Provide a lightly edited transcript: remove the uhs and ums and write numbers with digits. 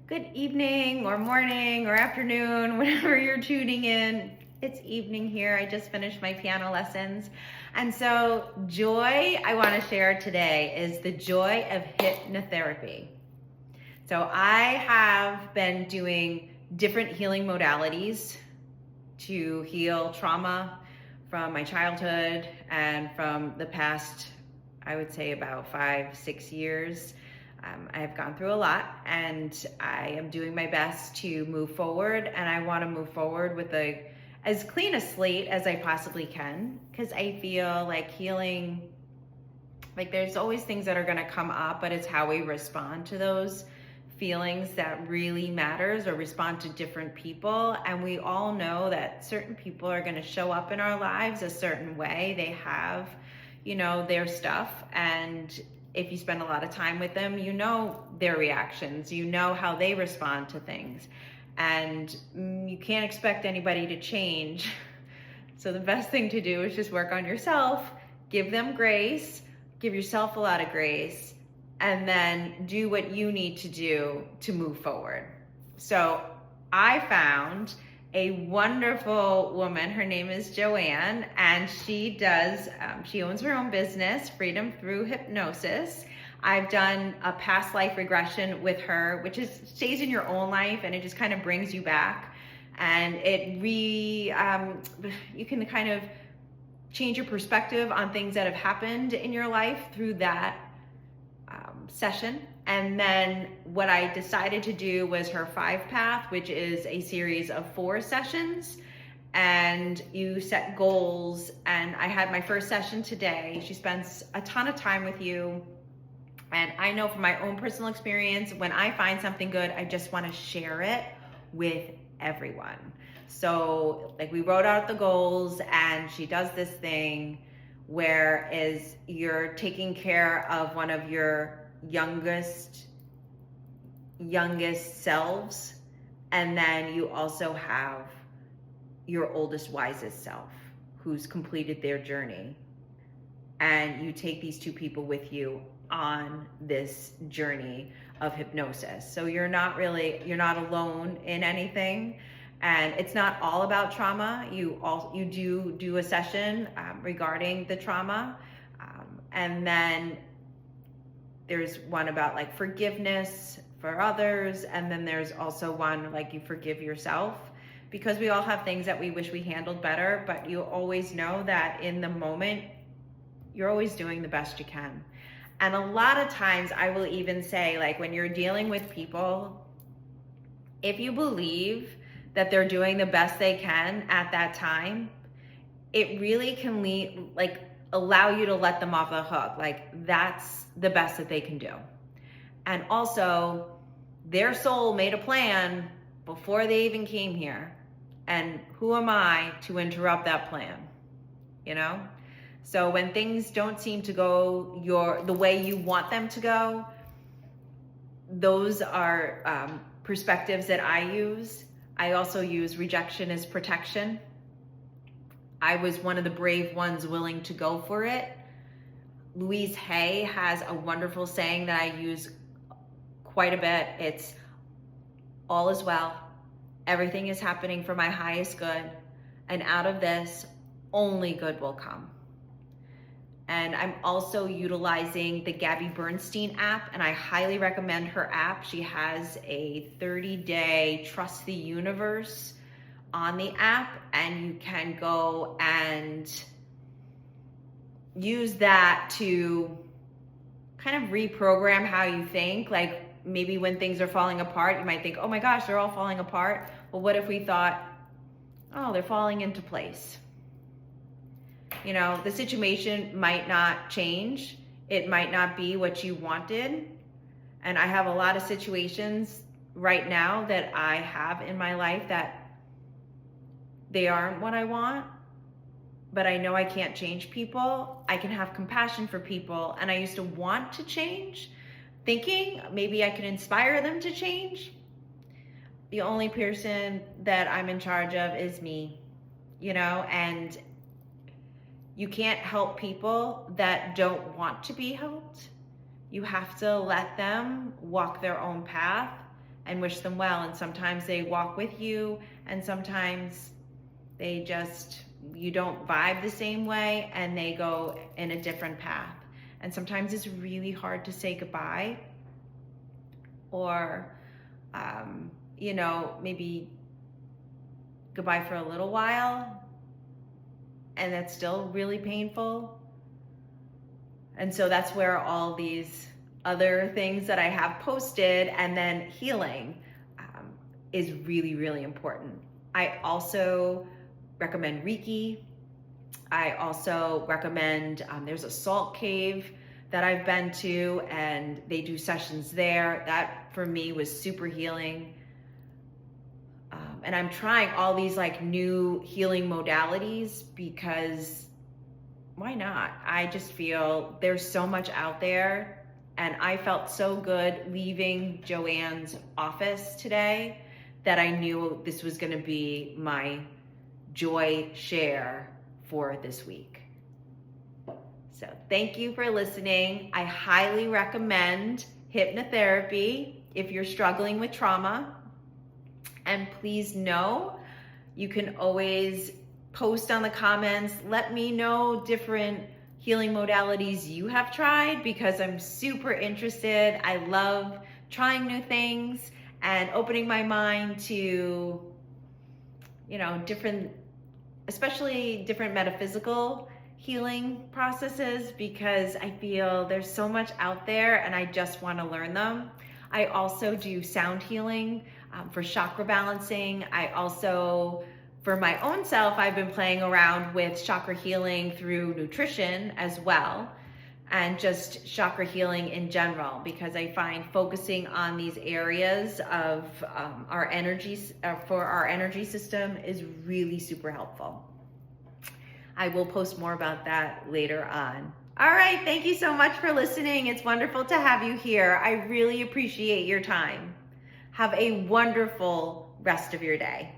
Good evening or morning or afternoon, whenever you're tuning in. It's evening here. I just finished my piano lessons. And so joy I want to share today is the joy of hypnotherapy. So I have been doing different healing modalities to heal trauma from my childhood and from the past, I would say about 5-6 years. I have gone through a lot and I am doing my best to move forward, and I want to move forward with as clean a slate as I possibly can, because I feel like healing, like there's always things that are going to come up, but it's how we respond to those feelings that really matters, or respond to different people. And we all know that certain people are going to show up in our lives a certain way. They have, their stuff, and if you spend a lot of time with them, you know their reactions, you know how they respond to things, and you can't expect anybody to change. So the best thing to do is just work on yourself, give them grace, give yourself a lot of grace, and then do what you need to do to move forward. So I found a wonderful woman. Her name is Joanne, and she owns her own business, Freedom Thru Hypnosis. I've done a past life regression with her, which stays in your own life, and it just kind of brings you back. And you can kind of change your perspective on things that have happened in your life through that session. And then what I decided to do was her 5-path, which is a series of 4 sessions, and you set goals. And I had my first session today. She spends a ton of time with you. And I know from my own personal experience, when I find something good, I just want to share it with everyone. So like, we wrote out the goals, and she does this thing where you're taking care of one of your youngest selves, and then you also have your oldest, wisest self who's completed their journey, and you take these 2 people with you on this journey of hypnosis. So you're not alone in anything, and it's not all about trauma. You do a session regarding the trauma, and then there's one about like forgiveness for others, and then there's also one like you forgive yourself, because we all have things that we wish we handled better, but you always know that in the moment you're always doing the best you can. And a lot of times I will even say, like, when you're dealing with people, if you believe that they're doing the best they can at that time, it really can allow you to let them off the hook. Like, that's the best that they can do. And also, their soul made a plan before they even came here. And who am I to interrupt that plan? So when things don't seem to go the way you want them to go, those are perspectives that I use. I also use rejection as protection. I was one of the brave ones willing to go for it. Louise Hay has a wonderful saying that I use quite a bit. It's, all is well. Everything is happening for my highest good. And out of this, only good will come. And I'm also utilizing the Gabby Bernstein app, and I highly recommend her app. She has a 30-day Trust the Universe on the app, and you can go and use that to kind of reprogram how you think. Like, maybe when things are falling apart, you might think, oh my gosh, they're all falling apart. Well, what if we thought, oh, they're falling into place? The situation might not change. It might not be what you wanted. And I have a lot of situations right now that I have in my life that they aren't what I want, but I know I can't change people. I can have compassion for people. And I used to want to change, thinking maybe I can inspire them to change. The only person that I'm in charge of is me, and you can't help people that don't want to be helped. You have to let them walk their own path and wish them well. And sometimes they walk with you, and sometimes they just, you don't vibe the same way and they go in a different path. And sometimes it's really hard to say goodbye, or, maybe goodbye for a little while, and that's still really painful. And so that's where all these other things that I have posted, and then healing is really, really important. I also recommend Reiki. I also recommend, there's a salt cave that I've been to, and they do sessions there. That for me was super healing. And I'm trying all these like new healing modalities because why not? I just feel there's so much out there, and I felt so good leaving Joanne's office today that I knew this was going to be my joy share for this week. So thank you for listening. I highly recommend hypnotherapy if you're struggling with trauma. And please know, you can always post on the comments. Let me know different healing modalities you have tried, because I'm super interested. I love trying new things and opening my mind to, especially different metaphysical healing processes, because I feel there's so much out there and I just want to learn them. I also do sound healing for chakra balancing. I also, for my own self, I've been playing around with chakra healing through nutrition as well, and just chakra healing in general, because I find focusing on these areas of our energies for our energy system is really super helpful. I will post more about that later on. All right, thank you so much for listening. It's wonderful to have you here. I really appreciate your time. Have a wonderful rest of your day.